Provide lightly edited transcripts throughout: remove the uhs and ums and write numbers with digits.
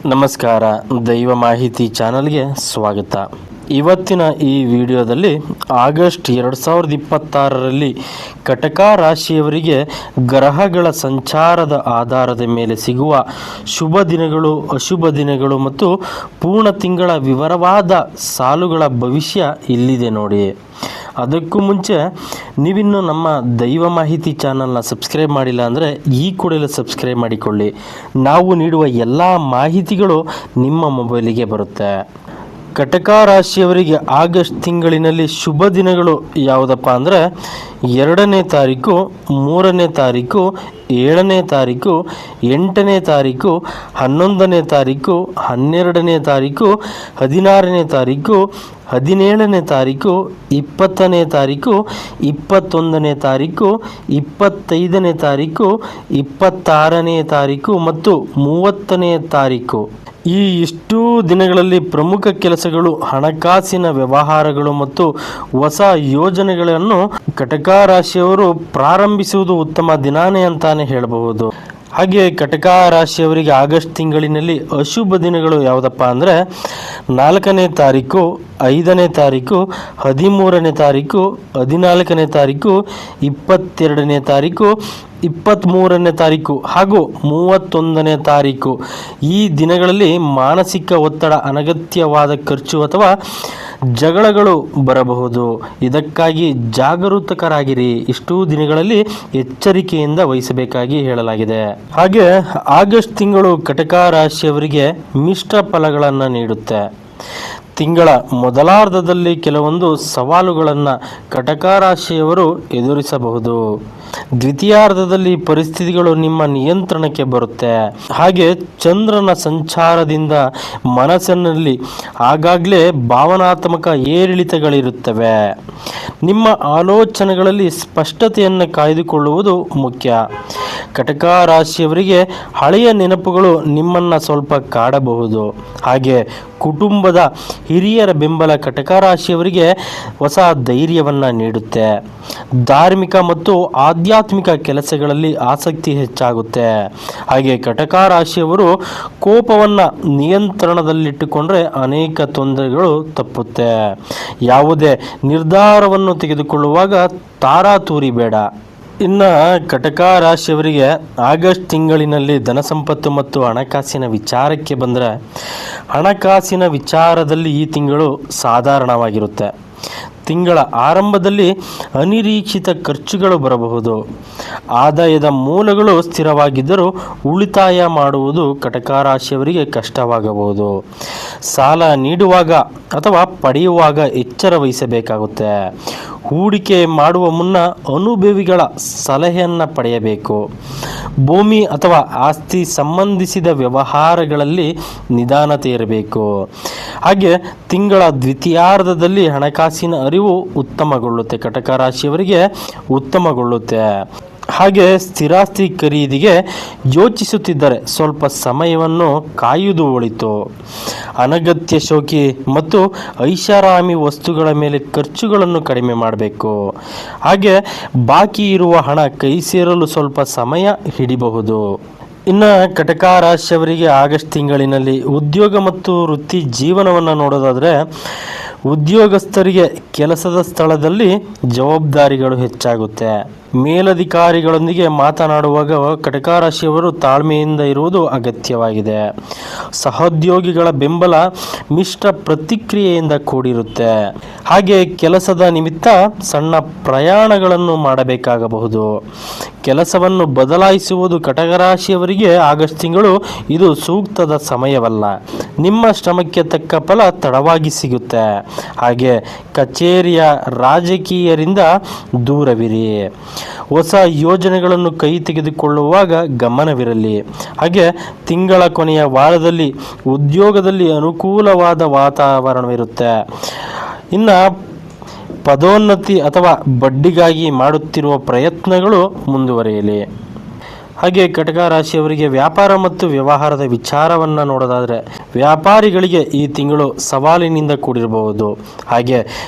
ನಮಸ್ಕಾರ, ದೈವ ಮಾಹಿತಿ ಚಾನಲ್ಗೆ ಸ್ವಾಗತ. ಇವತ್ತಿನ ಈ ವಿಡಿಯೋದಲ್ಲಿ ಆಗಸ್ಟ್ 2026ರಲ್ಲಿ ಕಟಕ ರಾಶಿಯವರಿಗೆ ಗ್ರಹಗಳ ಸಂಚಾರದ ಆಧಾರದ ಮೇಲೆ ಸಿಗುವ ಶುಭ ದಿನಗಳು, ಅಶುಭ ದಿನಗಳು ಮತ್ತು ಪೂರ್ಣ ತಿಂಗಳ ವಿವರವಾದ ಸಾಲುಗಳ ಭವಿಷ್ಯ ಇಲ್ಲಿದೆ ನೋಡಿ. ಅದಕ್ಕೂ ಮುಂಚೆ ನೀವಿನ್ನು ನಮ್ಮ ದೈವ ಮಾಹಿತಿ ಚಾನಲ್ನ ಸಬ್ಸ್ಕ್ರೈಬ್ ಮಾಡಿಲ್ಲ ಅಂದರೆ ಈ ಕೂಡಲೇ ಸಬ್ಸ್ಕ್ರೈಬ್ ಮಾಡಿಕೊಳ್ಳಿ. ನಾವು ನೀಡುವ ಎಲ್ಲ ಮಾಹಿತಿಗಳು ನಿಮ್ಮ ಮೊಬೈಲಿಗೆ ಬರುತ್ತೆ. ಕಟಕ ರಾಶಿಯವರಿಗೆ ಆಗಸ್ಟ್ ತಿಂಗಳಿನಲ್ಲಿ ಶುಭ ದಿನಗಳು ಯಾವುದಪ್ಪ ಅಂದರೆ 2ನೇ ತಾರೀಕು, 3ನೇ ತಾರೀಕು, 7ನೇ ತಾರೀಕು, 8ನೇ ತಾರೀಕು, 11ನೇ ತಾರೀಕು, 12ನೇ ತಾರೀಕು, 16ನೇ ತಾರೀಕು, 17ನೇ ತಾರೀಕು, 20ನೇ ತಾರೀಕು, 21ನೇ ತಾರೀಕು, 25ನೇ ತಾರೀಕು, 26ನೇ ತಾರೀಕು ಮತ್ತು 30ನೇ ತಾರೀಕು. ಈ ಇಷ್ಟೂ ದಿನಗಳಲ್ಲಿ ಪ್ರಮುಖ ಕೆಲಸಗಳು, ಹಣಕಾಸಿನ ವ್ಯವಹಾರಗಳು ಮತ್ತು ಹೊಸ ಯೋಜನೆಗಳನ್ನು ಕಟಕ ರಾಶಿಯವರು ಪ್ರಾರಂಭಿಸುವುದು ಉತ್ತಮ ದಿನಾನೇ ಅಂತಾನೆ ಹೇಳಬಹುದು. ಹಾಗೆ ಕಟಕ ರಾಶಿಯವರಿಗೆ ಆಗಸ್ಟ್ ತಿಂಗಳಿನಲ್ಲಿ ಅಶುಭ ದಿನಗಳು ಯಾವುದಪ್ಪ ಅಂದರೆ 4ನೇ ತಾರೀಕು, 5ನೇ ತಾರೀಕು, 13ನೇ ತಾರೀಕು, 14ನೇ ತಾರೀಕು, 22ನೇ ತಾರೀಕು, 23ನೇ ತಾರೀಕು ಹಾಗೂ 31ನೇ ತಾರೀಕು. ಈ ದಿನಗಳಲ್ಲಿ ಮಾನಸಿಕ ಒತ್ತಡ, ಅನಗತ್ಯವಾದ ಖರ್ಚು ಅಥವಾ ಜಗಳಗಳು ಬರಬಹುದು. ಇದಕ್ಕಾಗಿ ಜಾಗರೂಕರಾಗಿರಿ. ಇಷ್ಟೂ ದಿನಗಳಲ್ಲಿ ಎಚ್ಚರಿಕೆಯಿಂದ ವಹಿಸಬೇಕಾಗಿ ಹೇಳಲಾಗಿದೆ. ಹಾಗೆ ಆಗಸ್ಟ್ ತಿಂಗಳು ಕಟಕ ರಾಶಿಯವರಿಗೆ ಮಿಶ್ರ ಫಲಗಳನ್ನು ನೀಡುತ್ತೆ. ತಿಂಗಳ ಮೊದಲಾರ್ಧದಲ್ಲಿ ಕೆಲವೊಂದು ಸವಾಲುಗಳನ್ನು ಕಟಕ ರಾಶಿಯವರು ಎದುರಿಸಬಹುದು. ದ್ವಿತೀಯಾರ್ಧದಲ್ಲಿ ಪರಿಸ್ಥಿತಿಗಳು ನಿಮ್ಮ ನಿಯಂತ್ರಣಕ್ಕೆ ಬರುತ್ತೆ. ಹಾಗೆ ಚಂದ್ರನ ಸಂಚಾರದಿಂದ ಮನಸ್ಸಿನಲ್ಲಿ ಆಗಾಗಲೇ ಭಾವನಾತ್ಮಕ ಏರಿಳಿತಗಳಿರುತ್ತವೆ. ನಿಮ್ಮ ಆಲೋಚನೆಗಳಲ್ಲಿ ಸ್ಪಷ್ಟತೆಯನ್ನು ಕಾಯ್ದುಕೊಳ್ಳುವುದು ಮುಖ್ಯ. ಕಟಕ ರಾಶಿಯವರಿಗೆ ಹಳೆಯ ನೆನಪುಗಳು ನಿಮ್ಮನ್ನು ಸ್ವಲ್ಪ ಕಾಡಬಹುದು. ಹಾಗೆ ಕುಟುಂಬದ ಹಿರಿಯರ ಬೆಂಬಲ ಕಟಕ ರಾಶಿಯವರಿಗೆ ಹೊಸ ಧೈರ್ಯವನ್ನು ನೀಡುತ್ತೆ. ಧಾರ್ಮಿಕ ಮತ್ತು ಆಧ್ಯಾತ್ಮಿಕ ಕೆಲಸಗಳಲ್ಲಿ ಆಸಕ್ತಿ ಹೆಚ್ಚಾಗುತ್ತೆ. ಹಾಗೆ ಕಟಕ ರಾಶಿಯವರು ಕೋಪವನ್ನು ನಿಯಂತ್ರಣದಲ್ಲಿಟ್ಟುಕೊಂಡ್ರೆ ಅನೇಕ ತೊಂದರೆಗಳು ತಪ್ಪುತ್ತೆ. ಯಾವುದೇ ನಿರ್ಧಾರವನ್ನು ತೆಗೆದುಕೊಳ್ಳುವಾಗ ತಾರಾತೂರಿ ಬೇಡ. ಇನ್ನು ಕಟಕ ರಾಶಿಯವರಿಗೆ ಆಗಸ್ಟ್ ತಿಂಗಳಿನಲ್ಲಿ ಧನ ಸಂಪತ್ತು ಮತ್ತು ಹಣಕಾಸಿನ ವಿಚಾರಕ್ಕೆ ಬಂದರೆ, ಹಣಕಾಸಿನ ವಿಚಾರದಲ್ಲಿ ಈ ತಿಂಗಳು ಸಾಧಾರಣವಾಗಿರುತ್ತೆ. ತಿಂಗಳ ಆರಂಭದಲ್ಲಿ ಅನಿರೀಕ್ಷಿತ ಖರ್ಚುಗಳು ಬರಬಹುದು. ಆದಾಯದ ಮೂಲಗಳು ಸ್ಥಿರವಾಗಿದ್ದರೂ ಉಳಿತಾಯ ಮಾಡುವುದು ಕಟಕ ರಾಶಿಯವರಿಗೆ ಕಷ್ಟವಾಗಬಹುದು. ಸಾಲ ನೀಡುವಾಗ ಅಥವಾ ಪಡೆಯುವಾಗ ಎಚ್ಚರ ವಹಿಸಬೇಕಾಗುತ್ತೆ. ಹೂಡಿಕೆ ಮಾಡುವ ಮುನ್ನ ಅನುಭವಿಗಳ ಸಲಹೆಯನ್ನು ಪಡೆಯಬೇಕು. ಭೂಮಿ ಅಥವಾ ಆಸ್ತಿ ಸಂಬಂಧಿಸಿದ ವ್ಯವಹಾರಗಳಲ್ಲಿ ನಿಧಾನತೆ ಇರಬೇಕು. ಹಾಗೆ ತಿಂಗಳ ದ್ವಿತೀಯಾರ್ಧದಲ್ಲಿ ಹಣಕಾಸಿನ ಅರಿವು ಉತ್ತಮಗೊಳ್ಳುತ್ತೆ. ಕಟಕ ರಾಶಿಯವರಿಗೆ ಉತ್ತಮಗೊಳ್ಳುತ್ತೆ. ಹಾಗೆ ಸ್ಥಿರಾಸ್ತಿ ಖರೀದಿಗೆ ಯೋಚಿಸುತ್ತಿದ್ದರೆ ಸ್ವಲ್ಪ ಸಮಯವನ್ನು ಕಾಯುವುದು ಒಳಿತು. ಅನಗತ್ಯ ಶೋಕಿ ಮತ್ತು ಐಷಾರಾಮಿ ವಸ್ತುಗಳ ಮೇಲೆ ಖರ್ಚುಗಳನ್ನು ಕಡಿಮೆ ಮಾಡಬೇಕು. ಹಾಗೆ ಬಾಕಿ ಇರುವ ಹಣ ಕೈ ಸೇರಲು ಸ್ವಲ್ಪ ಸಮಯ ಹಿಡಿಬಹುದು. ಇನ್ನು ಕಟಕ ರಾಶಿಯವರಿಗೆ ಆಗಸ್ಟ್ ತಿಂಗಳಿನಲ್ಲಿ ಉದ್ಯೋಗ ಮತ್ತು ವೃತ್ತಿ ಜೀವನವನ್ನು ನೋಡೋದಾದರೆ, ಉದ್ಯೋಗಸ್ಥರಿಗೆ ಕೆಲಸದ ಸ್ಥಳದಲ್ಲಿ ಜವಾಬ್ದಾರಿಗಳು ಹೆಚ್ಚಾಗುತ್ತೆ. ಮೇಲಧಿಕಾರಿಗಳೊಂದಿಗೆ ಮಾತನಾಡುವಾಗ ಕಟಕ ರಾಶಿಯವರು ತಾಳ್ಮೆಯಿಂದ ಇರುವುದು ಅಗತ್ಯವಾಗಿದೆ. ಸಹೋದ್ಯೋಗಿಗಳ ಬೆಂಬಲ ಮಿಶ್ರ ಪ್ರತಿಕ್ರಿಯೆಯಿಂದ ಕೂಡಿರುತ್ತೆ. ಹಾಗೆ ಕೆಲಸದ ನಿಮಿತ್ತ ಸಣ್ಣ ಪ್ರಯಾಣಗಳನ್ನು ಮಾಡಬೇಕಾಗಬಹುದು. ಕೆಲಸವನ್ನು ಬದಲಾಯಿಸುವುದು ಕಟಕ ರಾಶಿಯವರಿಗೆ ಆಗಸ್ಟ್ ತಿಂಗಳು ಇದು ಸೂಕ್ತದ ಸಮಯವಲ್ಲ. ನಿಮ್ಮ ಶ್ರಮಕ್ಕೆ ತಕ್ಕ ಫಲ ತಡವಾಗಿ ಸಿಗುತ್ತೆ. ಹಾಗೆ ಕಚೇರಿಯ ರಾಜಕೀಯರಿಂದ ದೂರವಿರಿ. ಹೊಸ ಯೋಜನೆಗಳನ್ನು ಕೈ ತೆಗೆದುಕೊಳ್ಳುವಾಗ ಗಮನವಿರಲಿ. ಹಾಗೆ ತಿಂಗಳ ಕೊನೆಯ ವಾರದಲ್ಲಿ ಉದ್ಯೋಗದಲ್ಲಿ ಅನುಕೂಲವಾದ ವಾತಾವರಣವಿರುತ್ತೆ. ಇನ್ನು ಪದೋನ್ನತಿ ಅಥವಾ ಬಡ್ಡಿಗಾಗಿ ಮಾಡುತ್ತಿರುವ ಪ್ರಯತ್ನಗಳು ಮುಂದುವರಿಯಲಿ. ಹಾಗೆ ಕಟಕ ರಾಶಿಯವರಿಗೆ ವ್ಯಾಪಾರ ಮತ್ತು ವ್ಯವಹಾರದ ವಿಚಾರವನ್ನು ನೋಡೋದಾದರೆ ವ್ಯಾಪಾರಿಗಳಿಗೆ ಈ ತಿಂಗಳು ಸವಾಲಿನಿಂದ ಕೂಡಿರಬಹುದು. ಹಾಗೆ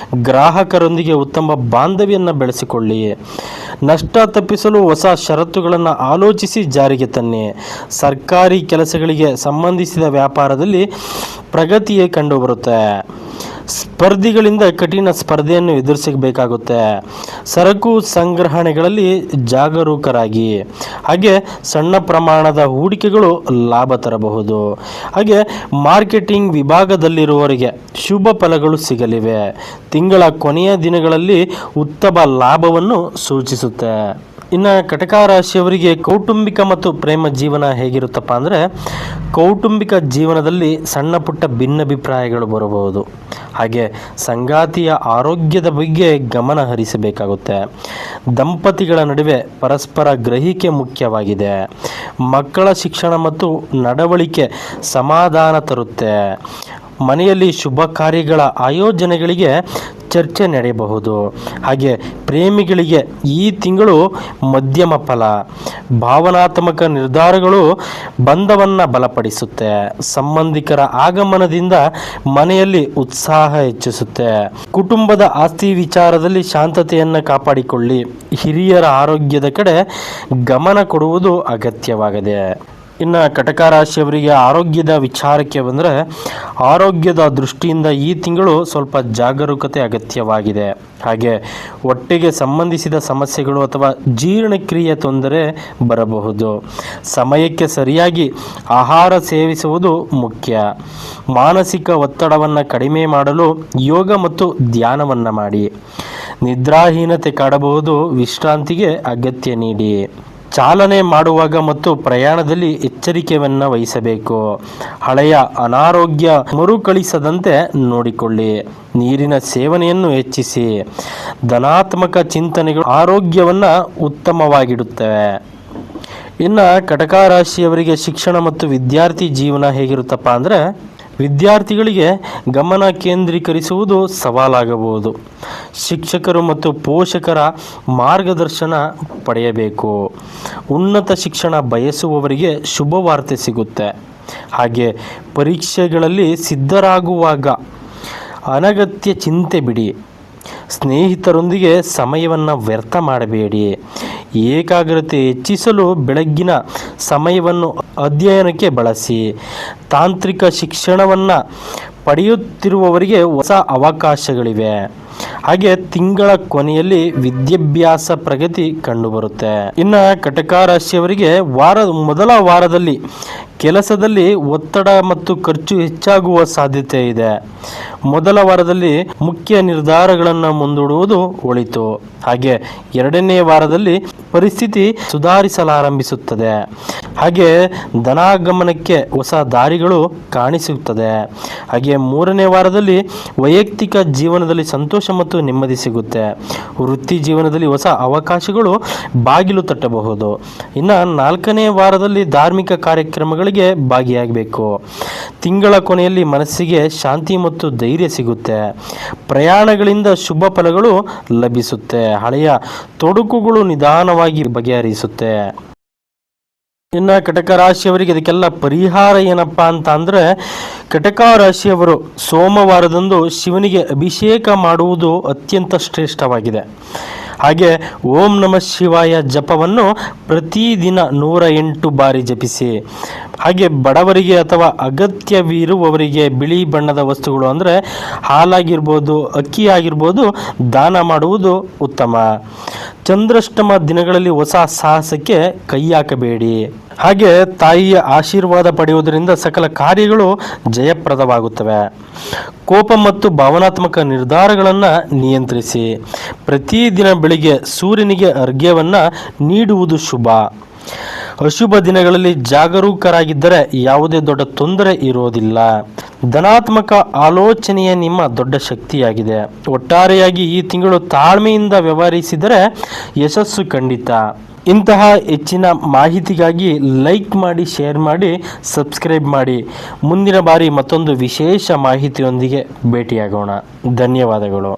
ಗ್ರಾಹಕರೊಂದಿಗೆ ಉತ್ತಮ ಬಾಂಧವ್ಯವನ್ನು ಬೆಳೆಸಿಕೊಳ್ಳಿ. ನಷ್ಟ ತಪ್ಪಿಸಲು ಹೊಸ ಷರತ್ತುಗಳನ್ನು ಆಲೋಚಿಸಿ ಜಾರಿಗೆ ತನ್ನಿ. ಸರ್ಕಾರಿ ಕೆಲಸಗಳಿಗೆ ಸಂಬಂಧಿಸಿದ ವ್ಯಾಪಾರದಲ್ಲಿ ಪ್ರಗತಿಯೇ ಕಂಡುಬರುತ್ತೆ. ಸ್ಪರ್ಧಿಗಳಿಂದ ಕಠಿಣ ಸ್ಪರ್ಧೆಯನ್ನು ಎದುರಿಸಬೇಕಾಗುತ್ತೆ. ಸರಕು ಸಂಗ್ರಹಣೆಗಳಲ್ಲಿ ಜಾಗರೂಕರಾಗಿ. ಹಾಗೆ ಸಣ್ಣ ಪ್ರಮಾಣದ ಹೂಡಿಕೆಗಳು ಲಾಭ ತರಬಹುದು. ಹಾಗೆ ಮಾರ್ಕೆಟಿಂಗ್ ವಿಭಾಗದಲ್ಲಿರುವವರಿಗೆ ಶುಭ ಫಲಗಳು ಸಿಗಲಿವೆ. ತಿಂಗಳ ಕೊನೆಯ ದಿನಗಳಲ್ಲಿ ಉತ್ತಮ ಲಾಭವನ್ನು ಸೂಚಿಸುತ್ತೆ. ಇನ್ನು ಕಟಕ ರಾಶಿಯವರಿಗೆ ಕೌಟುಂಬಿಕ ಮತ್ತು ಪ್ರೇಮ ಜೀವನ ಹೇಗಿರುತ್ತಪ್ಪ ಅಂದರೆ ಕೌಟುಂಬಿಕ ಜೀವನದಲ್ಲಿ ಸಣ್ಣ ಪುಟ್ಟ ಭಿನ್ನಾಭಿಪ್ರಾಯಗಳು ಬರಬಹುದು. ಹಾಗೆ ಸಂಗಾತಿಯ ಆರೋಗ್ಯದ ಬಗ್ಗೆ ಗಮನ ಹರಿಸಬೇಕಾಗುತ್ತೆ. ದಂಪತಿಗಳ ನಡುವೆ ಪರಸ್ಪರ ಗ್ರಹಿಕೆ ಮುಖ್ಯವಾಗಿದೆ. ಮಕ್ಕಳ ಶಿಕ್ಷಣ ಮತ್ತು ನಡವಳಿಕೆ ಸಮಾಧಾನ ತರುತ್ತೆ. ಮನೆಯಲ್ಲಿ ಶುಭ ಕಾರ್ಯಗಳ ಆಯೋಜನೆಗಳಿಗೆ ಚರ್ಚೆ ನಡೆಯಬಹುದು. ಹಾಗೆ ಪ್ರೇಮಿಗಳಿಗೆ ಈ ತಿಂಗಳು ಮಧ್ಯಮ ಫಲ. ಭಾವನಾತ್ಮಕ ನಿರ್ಧಾರಗಳು ಬಂಧವನ್ನು ಬಲಪಡಿಸುತ್ತೆ. ಸಂಬಂಧಿಕರ ಆಗಮನದಿಂದ ಮನೆಯಲ್ಲಿ ಉತ್ಸಾಹ ಹೆಚ್ಚಿಸುತ್ತೆ. ಕುಟುಂಬದ ಆಸ್ತಿ ವಿಚಾರದಲ್ಲಿ ಶಾಂತತೆಯನ್ನು ಕಾಪಾಡಿಕೊಳ್ಳಿ. ಹಿರಿಯರ ಆರೋಗ್ಯದ ಕಡೆ ಗಮನ ಕೊಡುವುದು ಅಗತ್ಯವಾಗಿದೆ. ಇನ್ನು ಕಟಕ ರಾಶಿಯವರಿಗೆ ಆರೋಗ್ಯದ ವಿಚಾರಕ್ಕೆ ಬಂದರೆ ಆರೋಗ್ಯದ ದೃಷ್ಟಿಯಿಂದ ಈ ತಿಂಗಳು ಸ್ವಲ್ಪ ಜಾಗರೂಕತೆ ಅಗತ್ಯವಾಗಿದೆ. ಹಾಗೆ ಹೊಟ್ಟೆಗೆ ಸಂಬಂಧಿಸಿದ ಸಮಸ್ಯೆಗಳು ಅಥವಾ ಜೀರ್ಣಕ್ರಿಯೆ ತೊಂದರೆ ಬರಬಹುದು. ಸಮಯಕ್ಕೆ ಸರಿಯಾಗಿ ಆಹಾರ ಸೇವಿಸುವುದು ಮುಖ್ಯ. ಮಾನಸಿಕ ಒತ್ತಡವನ್ನು ಕಡಿಮೆ ಮಾಡಲು ಯೋಗ ಮತ್ತು ಧ್ಯಾನವನ್ನು ಮಾಡಿ. ನಿದ್ರಾಹೀನತೆ ಕಾಡಬಹುದು. ವಿಶ್ರಾಂತಿಗೆ ಅಗತ್ಯ ನೀಡಿ. ಚಾಲನೆ ಮಾಡುವಾಗ ಮತ್ತು ಪ್ರಯಾಣದಲ್ಲಿ ಎಚ್ಚರಿಕೆಯನ್ನು ವಹಿಸಬೇಕು. ಹಳೆಯ ಅನಾರೋಗ್ಯ ಮರುಕಳಿಸದಂತೆ ನೋಡಿಕೊಳ್ಳಿ. ನೀರಿನ ಸೇವನೆಯನ್ನು ಹೆಚ್ಚಿಸಿ. ಧನಾತ್ಮಕ ಚಿಂತನೆಗಳು ಆರೋಗ್ಯವನ್ನು ಉತ್ತಮವಾಗಿಡುತ್ತವೆ. ಇನ್ನು ಕಟಕ ರಾಶಿಯವರಿಗೆ ಶಿಕ್ಷಣ ಮತ್ತು ವಿದ್ಯಾರ್ಥಿ ಜೀವನ ಹೇಗಿರುತ್ತಪ್ಪ ಅಂದರೆ ವಿದ್ಯಾರ್ಥಿಗಳಿಗೆ ಗಮನ ಕೇಂದ್ರೀಕರಿಸುವುದು ಸವಾಲಾಗಬಹುದು. ಶಿಕ್ಷಕರು ಮತ್ತು ಪೋಷಕರ ಮಾರ್ಗದರ್ಶನ ಪಡೆಯಬೇಕು. ಉನ್ನತ ಶಿಕ್ಷಣ ಬಯಸುವವರಿಗೆ ಶುಭವಾರ್ತೆ ಸಿಗುತ್ತೆ. ಹಾಗೆ ಪರೀಕ್ಷೆಗಳಲ್ಲಿ ಸಿದ್ಧರಾಗುವಾಗ ಅನಗತ್ಯ ಚಿಂತೆ ಬಿಡಿ. ಸ್ನೇಹಿತರೊಂದಿಗೆ ಸಮಯವನ್ನು ವ್ಯರ್ಥ ಮಾಡಬೇಡಿ. ಏಕಾಗ್ರತೆ ಹೆಚ್ಚಿಸಲು ಬೆಳಗ್ಗಿನ ಸಮಯವನ್ನು ಅಧ್ಯಯನಕ್ಕೆ ಬಳಸಿ. ತಾಂತ್ರಿಕ ಶಿಕ್ಷಣವನ್ನು ಪಡೆಯುತ್ತಿರುವವರಿಗೆ ಹೊಸ ಅವಕಾಶಗಳಿವೆ. ಹಾಗೆ ತಿಂಗಳ ಕೊನೆಯಲ್ಲಿ ವಿದ್ಯಾಭ್ಯಾಸ ಪ್ರಗತಿ ಕಂಡುಬರುತ್ತೆ. ಇನ್ನು ಕಟಕ ರಾಶಿಯವರಿಗೆ ಮೊದಲ ವಾರದಲ್ಲಿ ಕೆಲಸದಲ್ಲಿ ಒತ್ತಡ ಮತ್ತು ಖರ್ಚು ಹೆಚ್ಚಾಗುವ ಸಾಧ್ಯತೆ ಇದೆ. ಮೊದಲ ವಾರದಲ್ಲಿ ಮುಖ್ಯ ನಿರ್ಧಾರಗಳನ್ನು ಮುಂದೂಡುವುದು ಒಳಿತು. ಹಾಗೆ ಎರಡನೇ ವಾರದಲ್ಲಿ ಪರಿಸ್ಥಿತಿ ಸುಧಾರಿಸಲಾರಂಭಿಸುತ್ತದೆ. ಹಾಗೆ ಧನಾಗಮನಕ್ಕೆ ಹೊಸ ದಾರಿಗಳು ಕಾಣಿಸುತ್ತದೆ. ಹಾಗೆ ಮೂರನೇ ವಾರದಲ್ಲಿ ವೈಯಕ್ತಿಕ ಜೀವನದಲ್ಲಿ ಸಂತೋಷ ಮತ್ತು ನೆಮ್ಮದಿ ಸಿಗುತ್ತೆ. ವೃತ್ತಿ ಜೀವನದಲ್ಲಿ ಹೊಸ ಅವಕಾಶಗಳು ಬಾಗಿಲು ತಟ್ಟಬಹುದು. ಇನ್ನು ನಾಲ್ಕನೇ ವಾರದಲ್ಲಿ ಧಾರ್ಮಿಕ ಕಾರ್ಯಕ್ರಮಗಳಿಗೆ ಭಾಗಿಯಾಗಬೇಕು. ತಿಂಗಳ ಕೊನೆಯಲ್ಲಿ ಮನಸ್ಸಿಗೆ ಶಾಂತಿ ಮತ್ತು ಧೈರ್ಯ ಸಿಗುತ್ತೆ. ಪ್ರಯಾಣಗಳಿಂದ ಶುಭ ಫಲಗಳು ಲಭಿಸುತ್ತೆ. ಹಳೆಯ ತೊಡಕುಗಳು ನಿಧಾನವಾಗಿ ಬಗೆಹರಿಸುತ್ತೆ. ಇನ್ನು ಕಟಕ ರಾಶಿಯವರಿಗೆ ಇದಕ್ಕೆಲ್ಲ ಪರಿಹಾರ ಏನಪ್ಪಾ ಅಂತ ಅಂದರೆ ಕಟಕ ರಾಶಿಯವರು ಸೋಮವಾರದಂದು ಶಿವನಿಗೆ ಅಭಿಷೇಕ ಮಾಡುವುದು ಅತ್ಯಂತ ಶ್ರೇಷ್ಠವಾಗಿದೆ. ಹಾಗೆ ಓಂ ನಮಃ ಶಿವಾಯ ಜಪವನ್ನು ಪ್ರತಿದಿನ 108 ಬಾರಿ ಜಪಿಸಿ. ಹಾಗೆ ಬಡವರಿಗೆ ಅಥವಾ ಅಗತ್ಯವಿರುವವರಿಗೆ ಬಿಳಿ ಬಣ್ಣದ ವಸ್ತುಗಳು ಅಂದರೆ ಹಾಲಾಗಿರ್ಬೋದು, ಅಕ್ಕಿ ಆಗಿರ್ಬೋದು ದಾನ ಮಾಡುವುದು ಉತ್ತಮ. ಚಂದ್ರಾಷ್ಟಮ ದಿನಗಳಲ್ಲಿ ಹೊಸ ಸಾಹಸಕ್ಕೆ ಕೈ ಹಾಕಬೇಡಿ. ಹಾಗೆ ತಾಯಿಯ ಆಶೀರ್ವಾದ ಪಡೆಯುವುದರಿಂದ ಸಕಲ ಕಾರ್ಯಗಳು ಜಯಪ್ರದವಾಗುತ್ತವೆ. ಕೋಪ ಮತ್ತು ಭಾವನಾತ್ಮಕ ನಿರ್ಧಾರಗಳನ್ನು ನಿಯಂತ್ರಿಸಿ. ಪ್ರತಿದಿನ ಬೆಳಿಗ್ಗೆ ಸೂರ್ಯನಿಗೆ ಅರ್ಘ್ಯವನ್ನು ನೀಡುವುದು ಶುಭ. ಅಶುಭ ದಿನಗಳಲ್ಲಿ ಜಾಗರೂಕರಾಗಿದ್ದರೆ ಯಾವುದೇ ದೊಡ್ಡ ತೊಂದರೆ ಇರೋದಿಲ್ಲ. ಧನಾತ್ಮಕ ಆಲೋಚನೆಯೇ ನಿಮ್ಮ ದೊಡ್ಡ ಶಕ್ತಿಯಾಗಿದೆ. ಒಟ್ಟಾರೆಯಾಗಿ ಈ ತಿಂಗಳು ತಾಳ್ಮೆಯಿಂದ ವ್ಯವಹರಿಸಿದರೆ ಯಶಸ್ಸು ಖಂಡಿತ. ಇಂತಹ ಹೆಚ್ಚಿನ ಮಾಹಿತಿಗಾಗಿ ಲೈಕ್ ಮಾಡಿ, ಶೇರ್ ಮಾಡಿ, ಸಬ್ಸ್ಕ್ರೈಬ್ ಮಾಡಿ. ಮುಂದಿನ ಬಾರಿ ಮತ್ತೊಂದು ವಿಶೇಷ ಮಾಹಿತಿಯೊಂದಿಗೆ ಭೇಟಿಯಾಗೋಣ. ಧನ್ಯವಾದಗಳು.